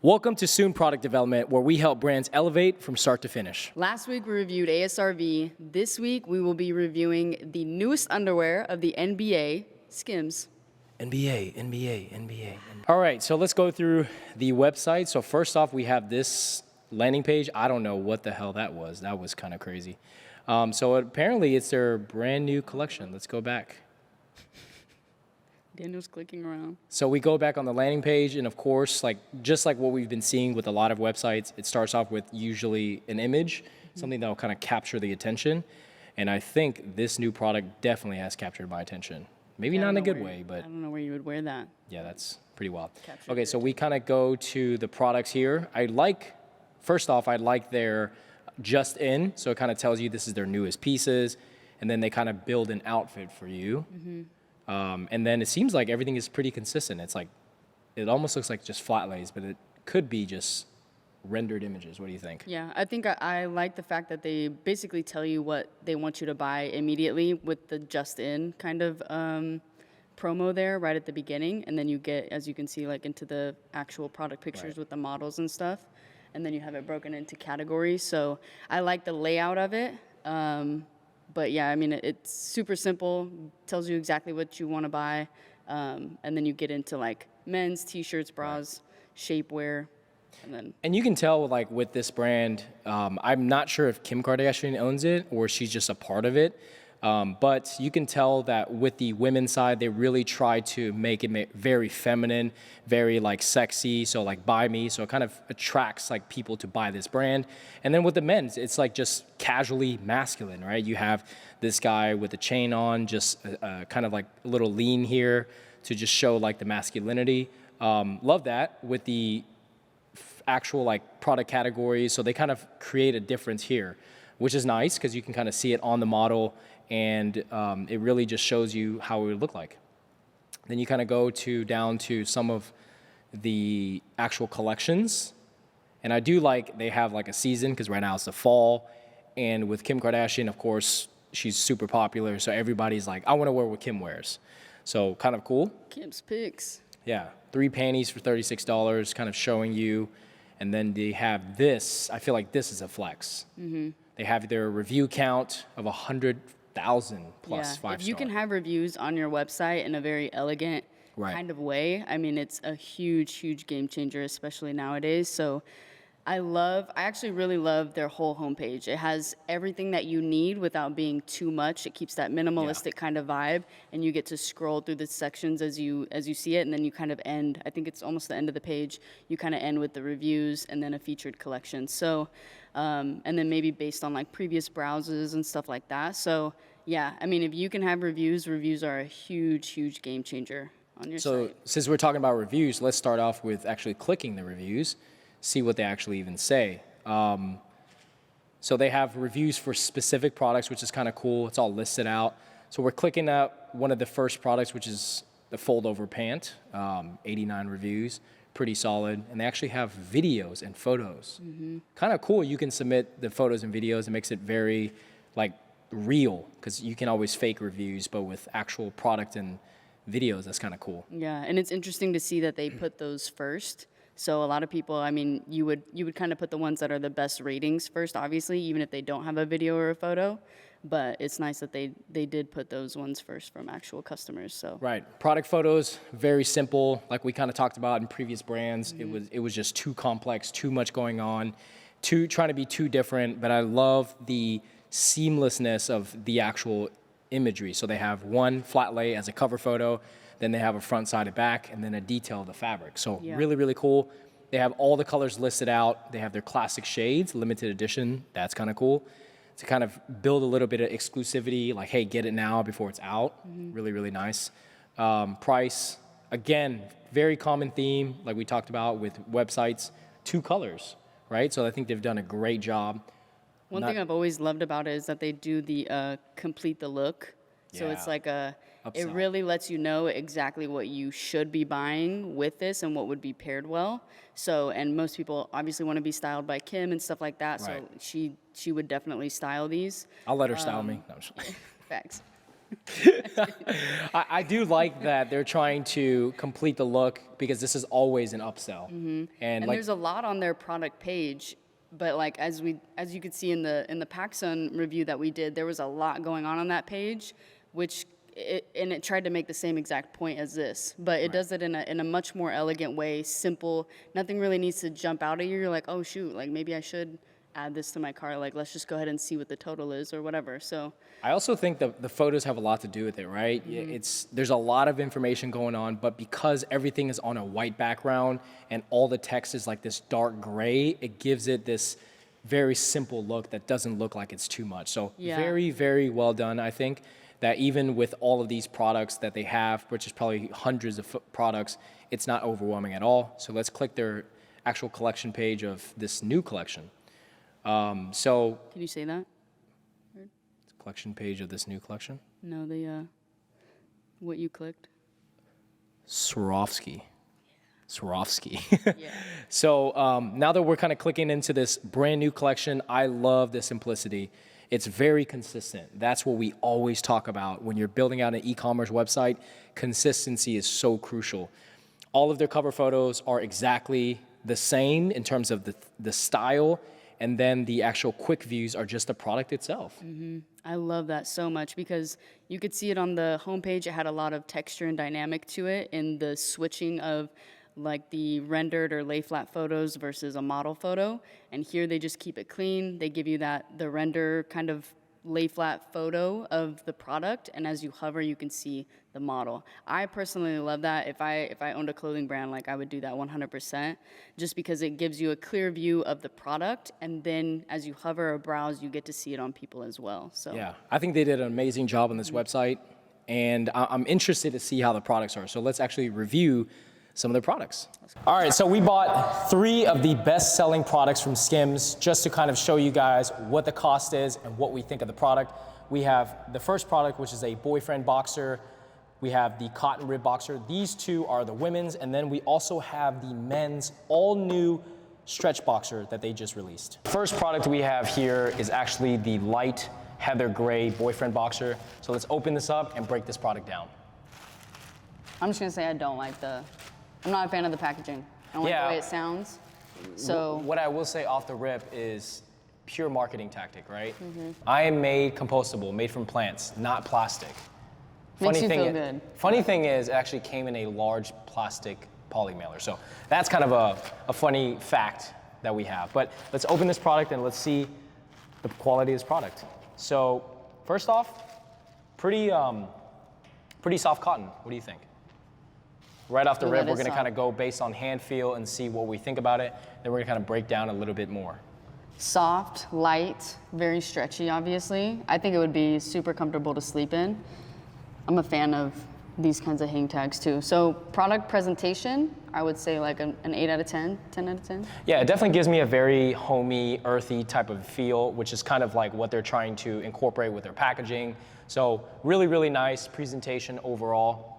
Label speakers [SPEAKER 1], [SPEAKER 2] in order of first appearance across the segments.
[SPEAKER 1] Welcome to Soon Product Development, where we help brands elevate from start to finish.
[SPEAKER 2] Last week we reviewed ASRV. This week we will be reviewing the newest underwear of the NBA, Skims.
[SPEAKER 1] NBA. All right, so let's go through the website. So first off, we have this landing page. I don't know what the hell that was. That was kind of crazy. So apparently it's their brand new collection. Let's go back.
[SPEAKER 2] Daniel's clicking around.
[SPEAKER 1] So we go back on the landing page, and of course, just like what we've been seeing with a lot of websites, it starts off with usually an image, something that will kind of capture the attention. And I think this new product definitely has captured my attention. Maybe not in a good way, but
[SPEAKER 2] I don't know where you would wear that.
[SPEAKER 1] yeah, that's pretty wild.
[SPEAKER 2] Captured
[SPEAKER 1] Okay, so we kind of go to the products here. First off, I like their just in, so it kind of tells you this is their newest pieces, and then they kind of build an outfit for you. And then it seems like everything is pretty consistent. It's like, it almost looks like just flat lays, but it could be just rendered images. What do you think?
[SPEAKER 2] Yeah, I think I like the fact that they basically tell you what they want you to buy immediately with the just in kind of promo there right at the beginning. And then you get, as you can see, like into the actual product pictures with the models and stuff. And then you have it broken into categories. So I like the layout of it. But yeah, I mean, it's super simple, tells you exactly what you want to buy. And then you get into like men's t-shirts, bras, shapewear. And
[SPEAKER 1] you can tell like with this brand, I'm not sure if Kim Kardashian owns it or she's just a part of it. But you can tell that with the women's side, they really try to make it very feminine, very like sexy. So like buy me. So it kind of attracts like people to buy this brand. And then with the men's, it's like just casually masculine, right? You have this guy with a chain on, just kind of like a little lean here to just show like the masculinity. Love that with the actual like product categories. So they kind of create a difference here, which is nice because you can kind of see it on the model. And it really just shows you how it would look like. Then you kind of go down to some of the actual collections. And I do like they have like a season because right now it's the fall. And with Kim Kardashian, of course, she's super popular. So everybody's like, I want to wear what Kim wears. So kind of cool.
[SPEAKER 2] Kim's picks.
[SPEAKER 1] Yeah, 3 panties for $36, kind of showing you. And then they have this. I feel like this is a flex. They have their review count of 100,000 plus 5-star.
[SPEAKER 2] If you can have reviews on your website in a very elegant kind of way, I mean, it's a huge game changer, especially nowadays. So I actually really love their whole homepage. It has everything that you need without being too much. It keeps that minimalistic kind of vibe, and you get to scroll through the sections as you see it, and then you kind of end, I think it's almost the end of the page, you kind of end with the reviews and then a featured collection. So, and then maybe based on like previous browses and stuff like that. So yeah, I mean, if you can have reviews are a huge game changer on your site.
[SPEAKER 1] So since we're talking about reviews, let's start off with actually clicking the reviews. See what they actually even say. So they have reviews for specific products, which is kind of cool. It's all listed out. So we're clicking out one of the first products, which is the fold-over pant, 89 reviews, pretty solid. And they actually have videos and photos. Kind of cool. You can submit the photos and videos. It makes it very like real because you can always fake reviews, but with actual product and videos, that's kind of cool.
[SPEAKER 2] Yeah, and it's interesting to see that they put those first. So a lot of people, I mean, you would kind of put the ones that are the best ratings first, obviously, even if they don't have a video or a photo. But it's nice that they did put those ones first from actual customers. So
[SPEAKER 1] right, product photos, very simple, like we kind of talked about in previous brands. It was just too complex, too much going on, trying to be too different. But I love the seamlessness of the actual imagery. So they have one flat lay as a cover photo. Then they have a front, side, and back, and then a detail of the fabric. So really cool. They have all the colors listed out. They have their classic shades, limited edition. That's kind of cool. To kind of build a little bit of exclusivity, like, hey, get it now before it's out. Really nice. Price, again, very common theme, like we talked about with websites, 2 colors, right? So I think they've done a great job.
[SPEAKER 2] One thing I've always loved about it is that they do the complete the look. So it's like it really lets you know exactly what you should be buying with this and what would be paired well. So, and most people obviously want to be styled by Kim and stuff like that.
[SPEAKER 1] Right.
[SPEAKER 2] So she would definitely style these.
[SPEAKER 1] I'll let her style me. No, I'm just
[SPEAKER 2] Facts.
[SPEAKER 1] I do like that they're trying to complete the look because this is always an upsell.
[SPEAKER 2] And
[SPEAKER 1] like
[SPEAKER 2] there's a lot on their product page, but like as you could see in the PacSun review that we did, there was a lot going on that page, which it tried to make the same exact point as this, but it does it in a much more elegant way, simple. Nothing really needs to jump out at you. You're like, oh shoot, like maybe I should add this to my cart. Like let's just go ahead and see what the total is or whatever. So
[SPEAKER 1] I also think the photos have a lot to do with it, right? There's a lot of information going on, but because everything is on a white background and all the text is like this dark gray, it gives it this very simple look that doesn't look like it's too much. So very, very well done, I think. That even with all of these products that they have, which is probably hundreds of products, it's not overwhelming at all. So let's click their actual collection page of this new collection. So
[SPEAKER 2] can you say that?
[SPEAKER 1] Collection page of this new collection?
[SPEAKER 2] No, the what you clicked.
[SPEAKER 1] Swarovski. Swarovski.
[SPEAKER 2] Yeah.
[SPEAKER 1] So now that we're kind of clicking into this brand new collection, I love the simplicity. It's very consistent. That's what we always talk about when you're building out an e-commerce website. Consistency is so crucial. All of their cover photos are exactly the same in terms of the style, and then the actual quick views are just the product itself.
[SPEAKER 2] I love that so much because you could see it on the homepage. It had a lot of texture and dynamic to it in the switching of like the rendered or lay flat photos versus a model photo. And here they just keep it clean. They give you the render kind of lay flat photo of the product, and as you hover, you can see the model. I personally love that. If I owned a clothing brand, like I would do that 100%, just because it gives you a clear view of the product, and then as you hover or browse, you get to see it on people as well. So
[SPEAKER 1] yeah, I think they did an amazing job on this website, and I'm interested to see how the products are. So let's actually review some of their products. All right, so we bought 3 of the best-selling products from Skims just to kind of show you guys what the cost is and what we think of the product. We have the first product, which is a boyfriend boxer. We have the cotton rib boxer. These 2 are the women's, and then we also have the men's all-new stretch boxer that they just released. First product we have here is actually the light heather gray boyfriend boxer. So let's open this up and break this product down.
[SPEAKER 2] I'm just gonna say I'm not a fan of the packaging. I don't like the way it sounds. So
[SPEAKER 1] what I will say off the rip is pure marketing tactic, right? I am made compostable, made from plants, not plastic.
[SPEAKER 2] Makes you feel good.
[SPEAKER 1] Funny thing is, it actually came in a large plastic poly mailer. So that's kind of a funny fact that we have. But let's open this product and let's see the quality of this product. So first off, pretty soft cotton. What do you think? Right off the rip, we're going to kind of go based on hand feel and see what we think about it. Then we're going to kind of break down a little bit more.
[SPEAKER 2] Soft, light, very stretchy, obviously. I think it would be super comfortable to sleep in. I'm a fan of these kinds of hang tags too. So product presentation, I would say like an 8 out of 10, 10 out of 10.
[SPEAKER 1] Yeah, it definitely gives me a very homey, earthy type of feel, which is kind of like what they're trying to incorporate with their packaging. So really, really nice presentation overall.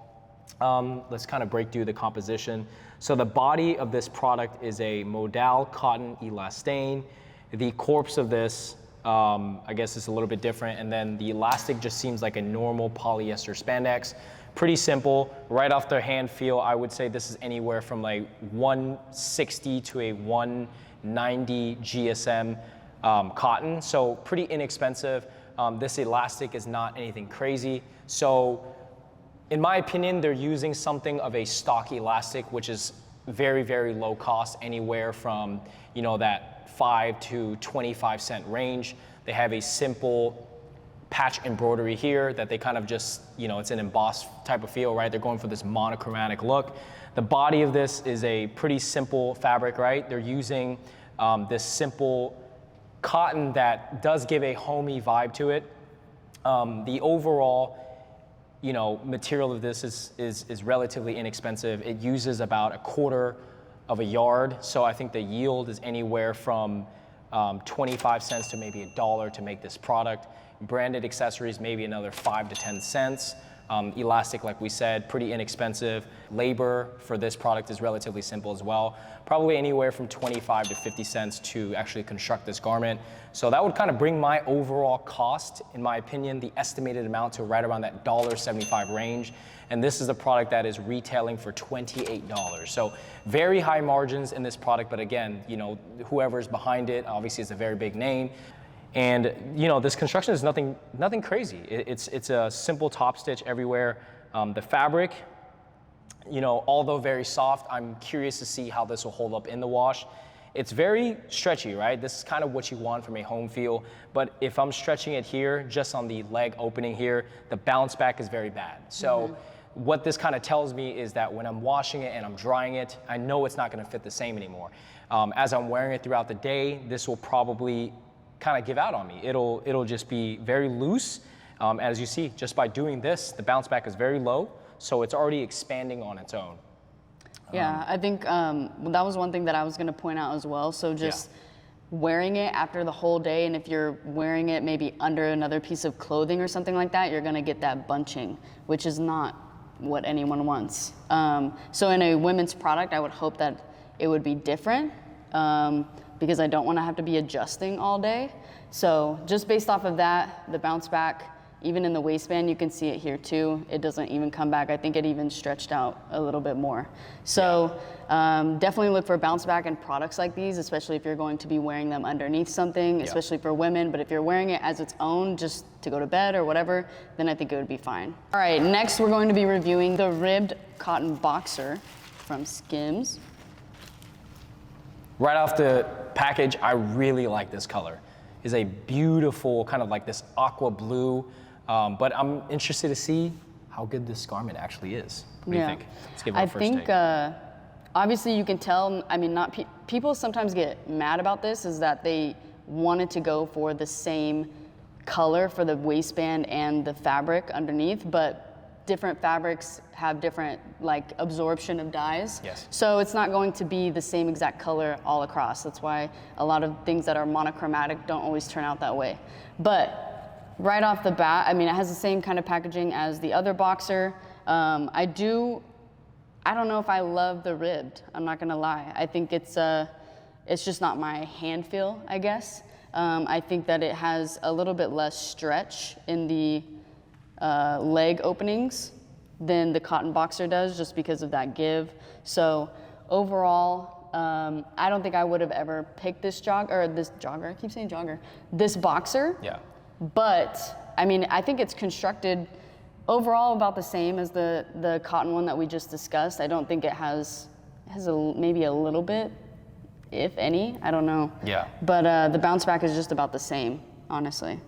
[SPEAKER 1] Let's kind of break through the composition. So the body of this product is a modal cotton elastane. The corpse of this, I guess, is a little bit different. And then the elastic just seems like a normal polyester spandex. Pretty simple. Right off the hand feel, I would say this is anywhere from like 160 to a 190 GSM cotton. So pretty inexpensive. This elastic is not anything crazy. So in my opinion, they're using something of a stock elastic, which is very, very low cost, anywhere from, that 5 to 25 cent range. They have a simple patch embroidery here that they kind of just, it's an embossed type of feel, right? They're going for this monochromatic look. The body of this is a pretty simple fabric, right? They're using this simple cotton that does give a homey vibe to it. The overall material of this is relatively inexpensive. It uses about 1/4 of a yard. So I think the yield is anywhere from 25 cents to maybe $1 to make this product. Branded accessories, maybe another 5 to 10 cents. Elastic, like we said, pretty inexpensive. Labor for this product is relatively simple as well. Probably anywhere from 25 to 50 cents to actually construct this garment. So that would kind of bring my overall cost, in my opinion, the estimated amount to right around that $1.75 range. And this is a product that is retailing for $28. So very high margins in this product, but again, you know, whoever's behind it, obviously is a very big name. And you know, this construction is nothing crazy. It's a simple top stitch everywhere. The fabric, you know, although very soft, I'm curious to see how this will hold up in the wash. It's very stretchy, right? This is kind of what you want from a home feel. But if I'm stretching it here, just on the leg opening here, the bounce back is very bad. So what this kind of tells me is that when I'm washing it and I'm drying it, I know it's not gonna fit the same anymore. As I'm wearing it throughout the day, this will probably kind of give out on me. It'll just be very loose. As you see, just by doing this, the bounce back is very low, so it's already expanding on its own.
[SPEAKER 2] Yeah, I think that was one thing that I was going to point out as well. So just wearing it after the whole day, and if you're wearing it maybe under another piece of clothing or something like that, you're going to get that bunching, which is not what anyone wants. So in a women's product, I would hope that it would be different. Because I don't want to have to be adjusting all day. So just based off of that, the bounce back, even in the waistband, you can see it here too. It doesn't even come back. I think it even stretched out a little bit more. So definitely look for bounce back in products like these, especially if you're going to be wearing them underneath something, especially for women. But if you're wearing it as its own, just to go to bed or whatever, then I think it would be fine. All right, next we're going to be reviewing the ribbed cotton boxer from Skims.
[SPEAKER 1] Right off the package, I really like this color. It's a beautiful kind of like this aqua blue, but I'm interested to see how good this garment actually is. What do you think? Let's give it a first take.
[SPEAKER 2] Obviously you can tell, I mean, people sometimes get mad about this, is that they wanted to go for the same color for the waistband and the fabric underneath, but different fabrics have different like absorption of dyes.
[SPEAKER 1] Yes.
[SPEAKER 2] So it's not going to be the same exact color all across. That's why a lot of things that are monochromatic don't always turn out that way. But right off the bat, I mean, it has the same kind of packaging as the other boxer. I don't know if I love the ribbed, I'm not gonna lie. I think it's just not my hand feel, I guess. I think that it has a little bit less stretch in the leg openings than the cotton boxer does, just because of that give. So overall, I don't think I would have ever picked this jogger, I keep saying jogger, this boxer.
[SPEAKER 1] Yeah.
[SPEAKER 2] But I mean, I think it's constructed overall about the same as the cotton one that we just discussed. I don't think it has maybe a little bit, if any, I don't know.
[SPEAKER 1] Yeah.
[SPEAKER 2] But the bounce back is just about the same, honestly.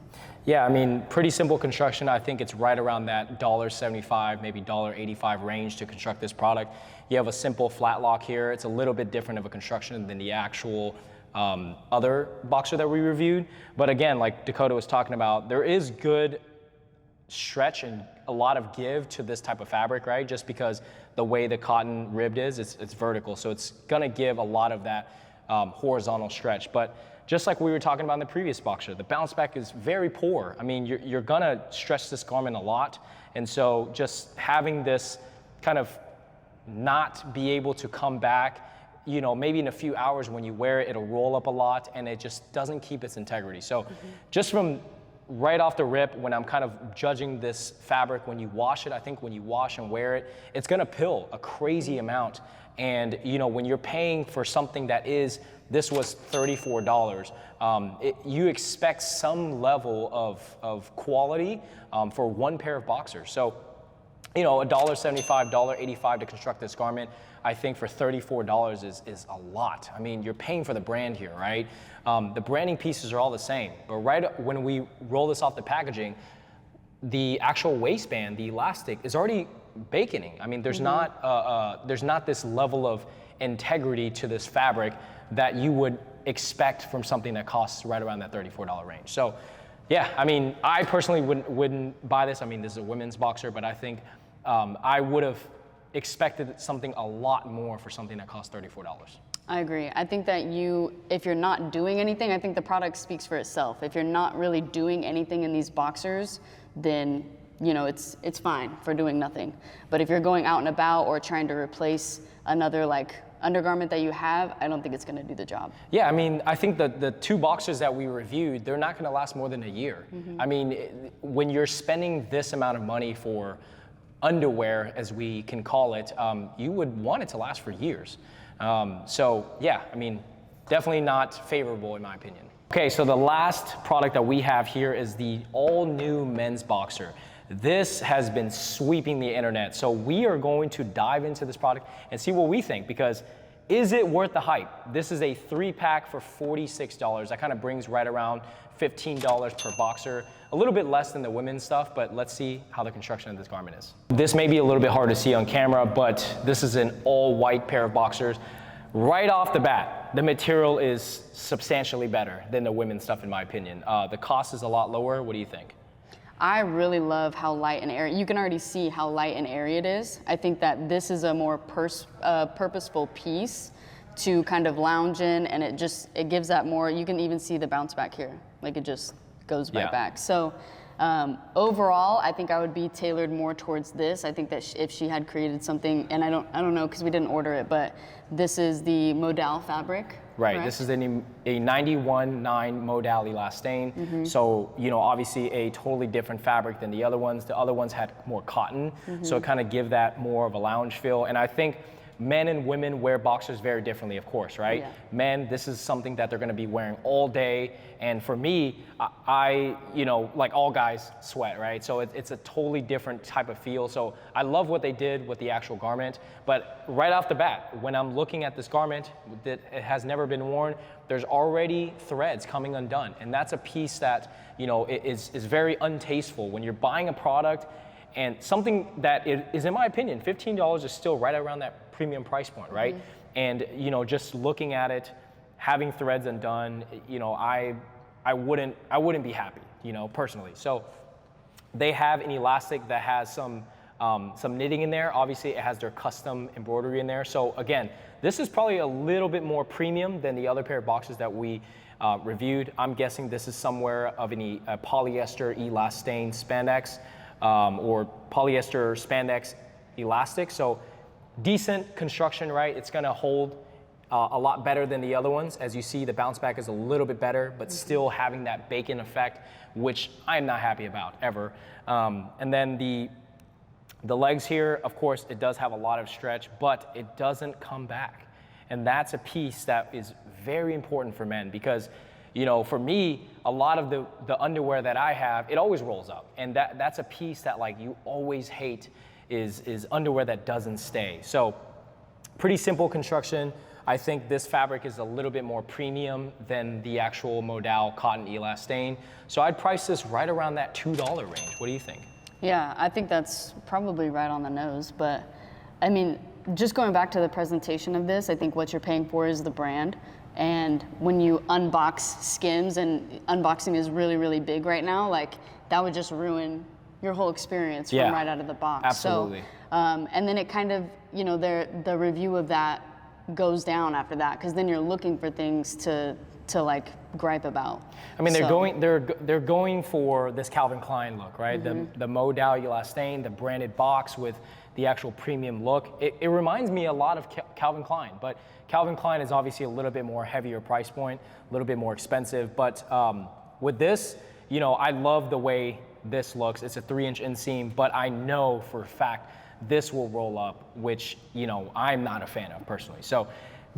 [SPEAKER 1] Yeah, I mean, pretty simple construction. I think it's right around that $1.75, maybe $1.85 range to construct this product. You have a simple flat lock here. It's a little bit different of a construction than the actual other boxer that we reviewed. But again, like Dakota was talking about, there is good stretch and a lot of give to this type of fabric, right? Just because the way the cotton ribbed is, it's vertical. So it's gonna give a lot of that horizontal stretch. But just like we were talking about in the previous boxer, the bounce back is very poor. I mean, you're gonna stretch this garment a lot. And so just having this kind of not be able to come back, you know, maybe in a few hours when you wear it, it'll roll up a lot and it just doesn't keep its integrity. So just from right off the rip, when I'm kind of judging this fabric, when you wash it, I think when you wash and wear it, it's gonna pill a crazy amount. And you know, when you're paying for something that is, this was $34, you expect some level of quality for one pair of boxers. So, you know, $1.75, $1.85 to construct this garment, I think for $34 is a lot. I mean, you're paying for the brand here, right? The branding pieces are all the same, but right when we roll this off the packaging, the actual waistband, the elastic, is already baconing. I mean, there's not this level of integrity to this fabric that you would expect from something that costs right around that $34 range. So, yeah, I mean, I personally wouldn't buy this. I mean, this is a women's boxer, but I think I would have expected something a lot more for something that costs $34.
[SPEAKER 2] I agree. I think that if you're not doing anything, I think the product speaks for itself. If you're not really doing anything in these boxers, then you know, it's fine for doing nothing. But if you're going out and about or trying to replace another like undergarment that you have, I don't think it's going to do the job.
[SPEAKER 1] Yeah, I mean, I think the 2 boxers that we reviewed, they're not going to last more than a year. I mean, when you're spending this amount of money for underwear, as we can call it, you would want it to last for years. So yeah, I mean, definitely not favorable in my opinion. Okay, so the last product that we have here is the all new men's boxer. This has been sweeping the internet. So we are going to dive into this product and see what we think, because is it worth the hype? This is a 3-pack for $46. That kind of brings right around $15 per boxer. A little bit less than the women's stuff, but let's see how the construction of this garment is. This may be a little bit hard to see on camera, but this is an all white pair of boxers. Right off the bat, the material is substantially better than the women's stuff in my opinion. The cost is a lot lower. What do you think?
[SPEAKER 2] I really love how light and airy, you can already see how light and airy it is. I think that this is a more purposeful piece to kind of lounge in, and it gives that more, you can even see the bounce back here. Like it just goes right back. So overall, I think I would be tailored more towards this. I think that if she had created something, and I don't know because we didn't order it, but this is the modal fabric.
[SPEAKER 1] Right,
[SPEAKER 2] correct?
[SPEAKER 1] This is a 91.9 modal elastane. So, you know, obviously a totally different fabric than the other ones. The other ones had more cotton, so it kind of give that more of a lounge feel. And I think men and women wear boxers very differently, of course, right?
[SPEAKER 2] Yeah.
[SPEAKER 1] Men, this is something that they're gonna be wearing all day. And for me, I you know, like all guys sweat, right? So it's a totally different type of feel. So I love what they did with the actual garment. But right off the bat, when I'm looking at this garment that it has never been worn, there's already threads coming undone. And that's a piece that, you know, is very untasteful. When you're buying a product, and something that is, in my opinion, $15 is still right around that premium price point, right? And you know, just looking at it, having threads undone, you know, I wouldn't be happy, you know, personally. So they have an elastic that has some knitting in there. Obviously, it has their custom embroidery in there. So again, this is probably a little bit more premium than the other pair of boxes that we reviewed. I'm guessing this is somewhere of a polyester elastane spandex. Or polyester spandex elastic. So decent construction, right? It's gonna hold a lot better than the other ones. As you see, the bounce back is a little bit better, but still having that bacon effect, which I'm not happy about ever. And then the legs here, of course, it does have a lot of stretch, but it doesn't come back. And that's a piece that is very important for men, because you know, for me, a lot of the underwear that I have, it always rolls up. And that's a piece that like you always hate is underwear that doesn't stay. So pretty simple construction. I think this fabric is a little bit more premium than the actual modal cotton elastane. So I'd price this right around that $2 range. What do you think?
[SPEAKER 2] Yeah, I think that's probably right on the nose. But I mean, just going back to the presentation of this, I think what you're paying for is the brand. And when you unbox Skims, and unboxing is really, really big right now, like that would just ruin your whole experience from right out of the box.
[SPEAKER 1] Absolutely.
[SPEAKER 2] So, and then it kind of, you know, the review of that goes down after that, because then you're looking for things to like gripe about. I mean,
[SPEAKER 1] they're going for this Calvin Klein look, right? The modal elastane, the branded box with the actual premium look. It reminds me a lot of Calvin Klein, but Calvin Klein is obviously a little bit more heavier price point, a little bit more expensive. But with this, you know, I love the way this looks. It's a 3-inch inseam, but I know for a fact this will roll up, which, you know, I'm not a fan of personally. So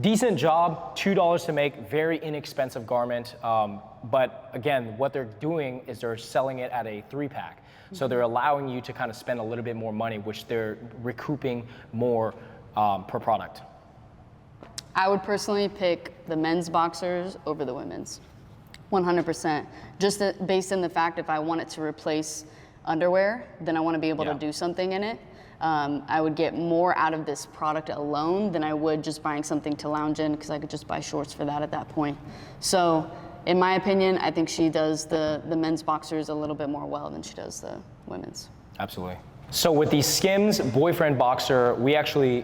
[SPEAKER 1] decent job, $2 to make, very inexpensive garment. But again, what they're doing is they're selling it at a 3-pack. So they're allowing you to kind of spend a little bit more money, which they're recouping more per product.
[SPEAKER 2] I would personally pick the men's boxers over the women's, 100%. Just based on the fact if I want it to replace underwear, then I want to be able to do something in it. I would get more out of this product alone than I would just buying something to lounge in, because I could just buy shorts for that at that point. So in my opinion, I think she does the men's boxers a little bit more well than she does the women's.
[SPEAKER 1] Absolutely. So with the Skims boyfriend boxer, we actually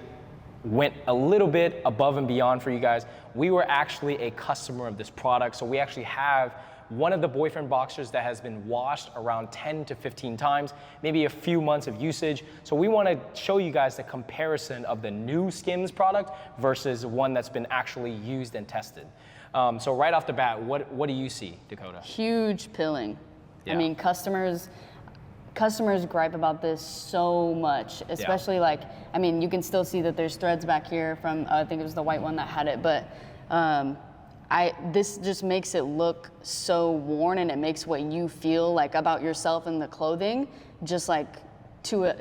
[SPEAKER 1] went a little bit above and beyond for you guys. We were actually a customer of this product, so we actually have one of the boyfriend boxers that has been washed around 10 to 15 times, maybe a few months of usage. So we want to show you guys the comparison of the new Skims product versus one that's been actually used and tested. So right off the bat, what do you see, Dakota?
[SPEAKER 2] Huge pilling.
[SPEAKER 1] Yeah.
[SPEAKER 2] I mean, customers gripe about this so much, especially like, I mean, you can still see that there's threads back here from, I think it was the white one that had it, but this just makes it look so worn, and it makes what you feel like about yourself and the clothing just like to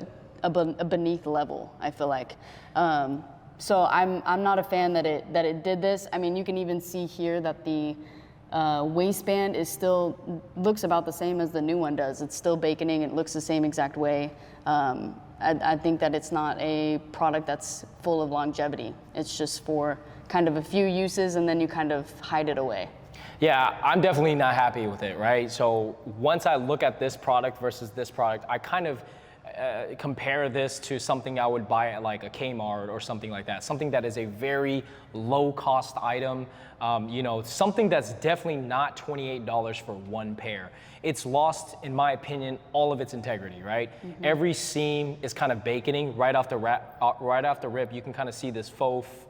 [SPEAKER 2] a beneath level, I feel like. So I'm not a fan that it did this. I mean, you can even see here that the waistband is still looks about the same as the new one does. It's still baconing. It looks the same exact way. I think that it's not a product that's full of longevity. It's just for kind of a few uses, and then you kind of hide it away.
[SPEAKER 1] Yeah, I'm definitely not happy with it, right? So once I look at this product versus this product, I kind of compare this to something I would buy at like a Kmart or something like that. Something that is a very low cost item, you know, something that's definitely not $28 for one pair. It's lost, in my opinion, all of its integrity, right? Mm-hmm. Every seam is kind of baconing right off the rip. You can kind of see this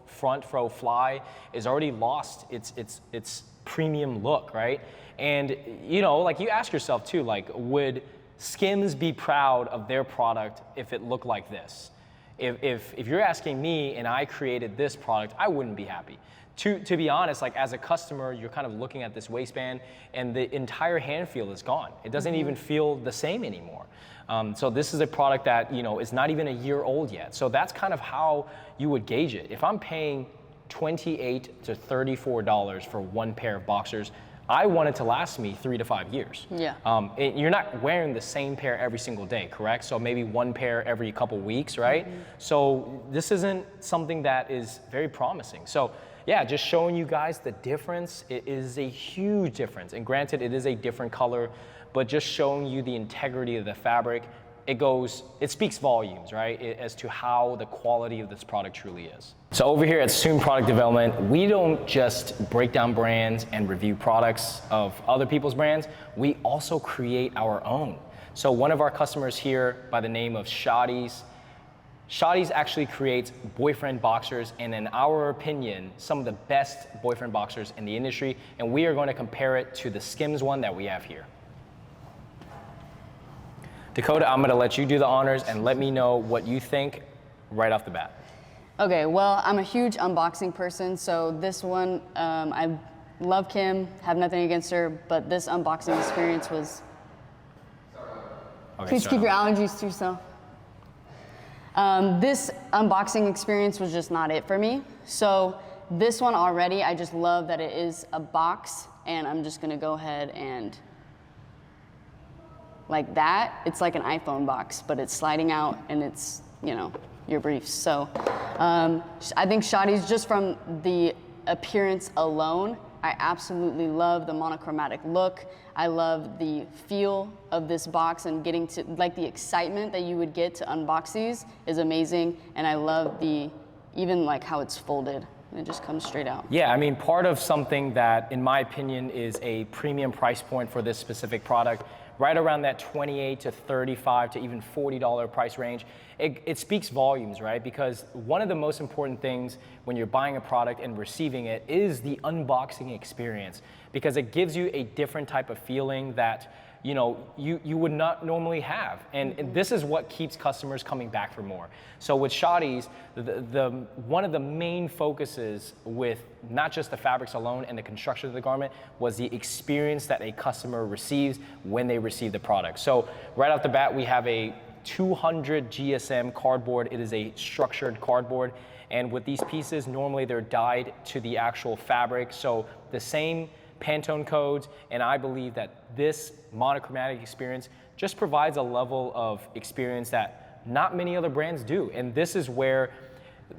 [SPEAKER 1] front faux fly is already lost its premium look, right? And you know, like you ask yourself too, like would Skims be proud of their product if it looked like this? If you're asking me and I created this product, I wouldn't be happy. To be honest, like as a customer, you're kind of looking at this waistband and the entire hand feel is gone. It doesn't even feel the same anymore. So this is a product that, you know, is not even a year old yet. So that's kind of how you would gauge it. If I'm paying $28 to $34 for one pair of boxers, I want it to last me 3 to 5 years.
[SPEAKER 2] Yeah.
[SPEAKER 1] You're not wearing the same pair every single day, correct? So maybe one pair every couple weeks, right? Mm-hmm. So this isn't something that is very promising. So yeah, just showing you guys the difference. It is a huge difference. And granted, it is a different color, but just showing you the integrity of the fabric, it speaks volumes, right? As to how the quality of this product truly is. So over here at Soon Product Development, we don't just break down brands and review products of other people's brands, we also create our own. So one of our customers here by the name of Shotties actually creates boyfriend boxers, and in our opinion, some of the best boyfriend boxers in the industry, and we are going to compare it to the Skims one that we have here. Dakota, I'm gonna let you do the honors and let me know what you think right off the bat.
[SPEAKER 2] Okay, well, I'm a huge unboxing person, so this one, I love Kim, have nothing against her, but this unboxing experience was, okay, please keep your allergies to yourself. This unboxing experience was just not it for me. So this one already, I just love that it is a box, and I'm just gonna go ahead and like that, it's like an iPhone box, but it's sliding out and it's, you know, your briefs. So I think Shotties, just from the appearance alone, I absolutely love the monochromatic look. I love the feel of this box, and getting to, like, the excitement that you would get to unbox these is amazing. And I love even like how it's folded. And it just comes straight out.
[SPEAKER 1] Yeah, I mean, part of something that, in my opinion, is a premium price point for this specific product, right around that $28 to $35 to even $40 price range, it speaks volumes, right? Because one of the most important things when you're buying a product and receiving it is the unboxing experience, because it gives you a different type of feeling that, you know, you would not normally have. And this is what keeps customers coming back for more. So with Shotties, one of the main focuses with not just the fabrics alone and the construction of the garment was the experience that a customer receives when they receive the product. So right off the bat, we have a 200 GSM cardboard. It is a structured cardboard. And with these pieces, normally they're dyed to the actual fabric. So the same Pantone codes, and I believe that this monochromatic experience just provides a level of experience that not many other brands do. And this is where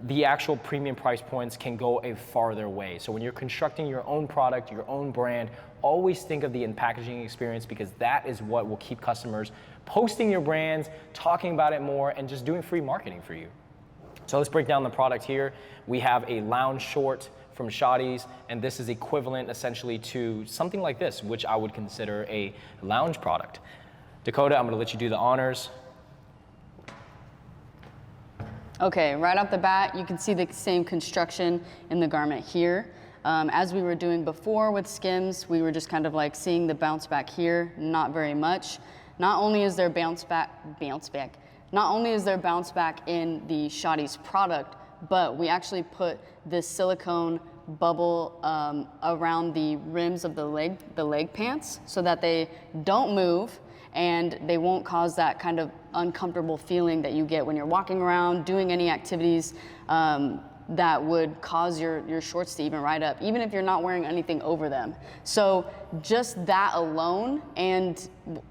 [SPEAKER 1] the actual premium price points can go a farther way. So when you're constructing your own product, your own brand, always think of the packaging experience, because that is what will keep customers posting your brands, talking about it more, and just doing free marketing for you. So let's break down the product here. We have a lounge short from Shotties, and this is equivalent essentially to something like this, which I would consider a lounge product. Dakota, I'm gonna let you do the honors.
[SPEAKER 2] Okay, right off the bat, you can see the same construction in the garment here. As we were doing before with Skims, we were just kind of like seeing the bounce back here, not very much. Not only is there bounce back in the Shotties product, but we actually put this silicone bubble around the rims of the leg pants so that they don't move and they won't cause that kind of uncomfortable feeling that you get when you're walking around, doing any activities that would cause your shorts to even ride up, even if you're not wearing anything over them. So just that alone, and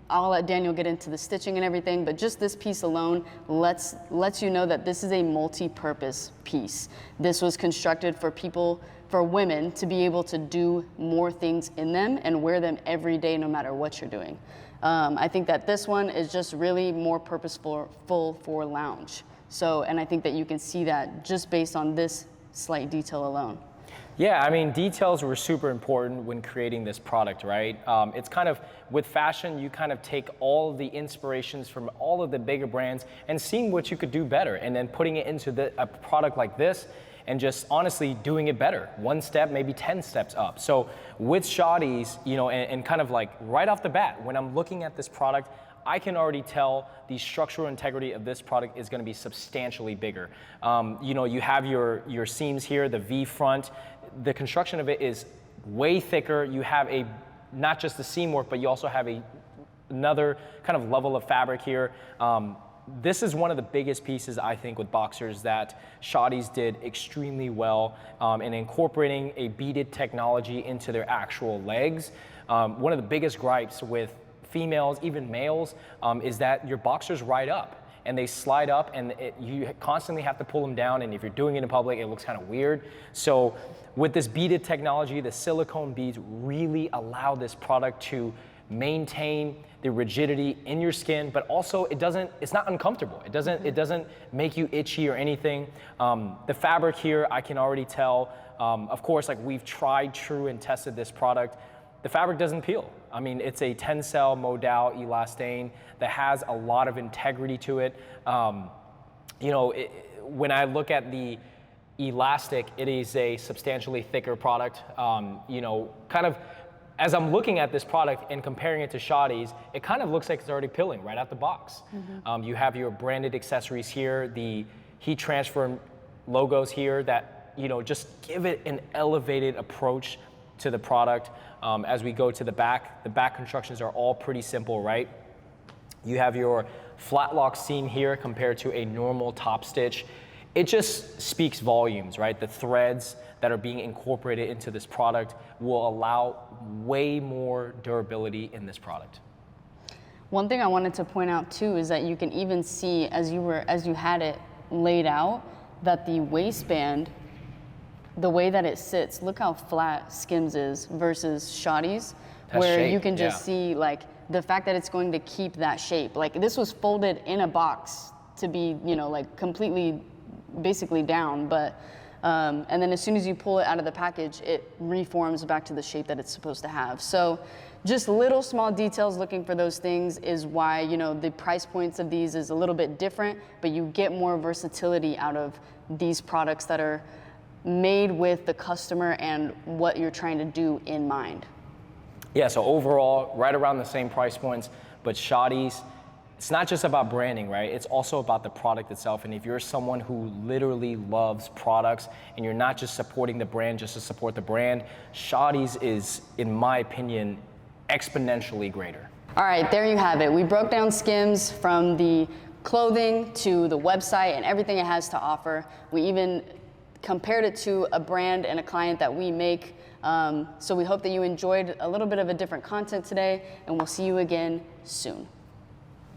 [SPEAKER 2] I'll let Daniel get into the stitching and everything, but just this piece alone lets you know that this is a multi-purpose piece. This was constructed for women to be able to do more things in them and wear them every day no matter what you're doing. I think that this one is just really more purposeful for lounge. So, and I think that you can see that just based on this slight detail alone.
[SPEAKER 1] Yeah, I mean, details were super important when creating this product, right? It's kind of, with fashion, you kind of take all of the inspirations from all of the bigger brands and seeing what you could do better, and then putting it into a product like this, and just honestly doing it better. One step, maybe 10 steps up. So with Shotties, you know, and kind of like right off the bat, when I'm looking at this product, I can already tell the structural integrity of this product is gonna be substantially bigger. You know, you have your seams here, the V front. The construction of it is way thicker. You have not just the seam work, but you also have another kind of level of fabric here. This is one of the biggest pieces, I think, with boxers that Shotties did extremely well in incorporating a beaded technology into their actual legs. One of the biggest gripes with females, even males, is that your boxers ride up and they slide up, and you constantly have to pull them down, and if you're doing it in public, it looks kind of weird. So with this beaded technology, the silicone beads really allow this product to maintain the rigidity in your skin, but also it's not uncomfortable. It doesn't make you itchy or anything. The fabric here, I can already tell, of course, like we've tried true and tested this product. The fabric doesn't peel. I mean, it's a Tencel modal elastane that has a lot of integrity to it. You know, when I look at the elastic, it is a substantially thicker product. You know, kind of, as I'm looking at this product and comparing it to Shotties, it kind of looks like it's already pilling right out the box. You have your branded accessories here, the heat transfer logos here that, you know, just give it an elevated approach to the product. As we go to the back constructions are all pretty simple, right? You have your flat lock seam here compared to a normal top stitch. It just speaks volumes, right? The threads that are being incorporated into this product will allow way more durability in this product.
[SPEAKER 2] One thing I wanted to point out too is that you can even see as you had it laid out that the waistband, the way that it sits, look how flat Skims is versus Shotties, where
[SPEAKER 1] shape,
[SPEAKER 2] you can just see like the fact that it's going to keep that shape. Like this was folded in a box to be, you know, like completely basically down, but and then as soon as you pull it out of the package, it reforms back to the shape that it's supposed to have. So just little small details, looking for those things is why, you know, the price points of these is a little bit different, but you get more versatility out of these products that are made with the customer and what you're trying to do in mind.
[SPEAKER 1] Yeah, so overall, right around the same price points, but Shotties, it's not just about branding, right? It's also about the product itself. And if you're someone who literally loves products and you're not just supporting the brand just to support the brand, Shotties is, in my opinion, exponentially greater.
[SPEAKER 2] All right, there you have it. We broke down Skims from the clothing to the website and everything it has to offer. We even compared it to a brand and a client that we make. So we hope that you enjoyed a little bit of a different content today, and we'll see you again soon.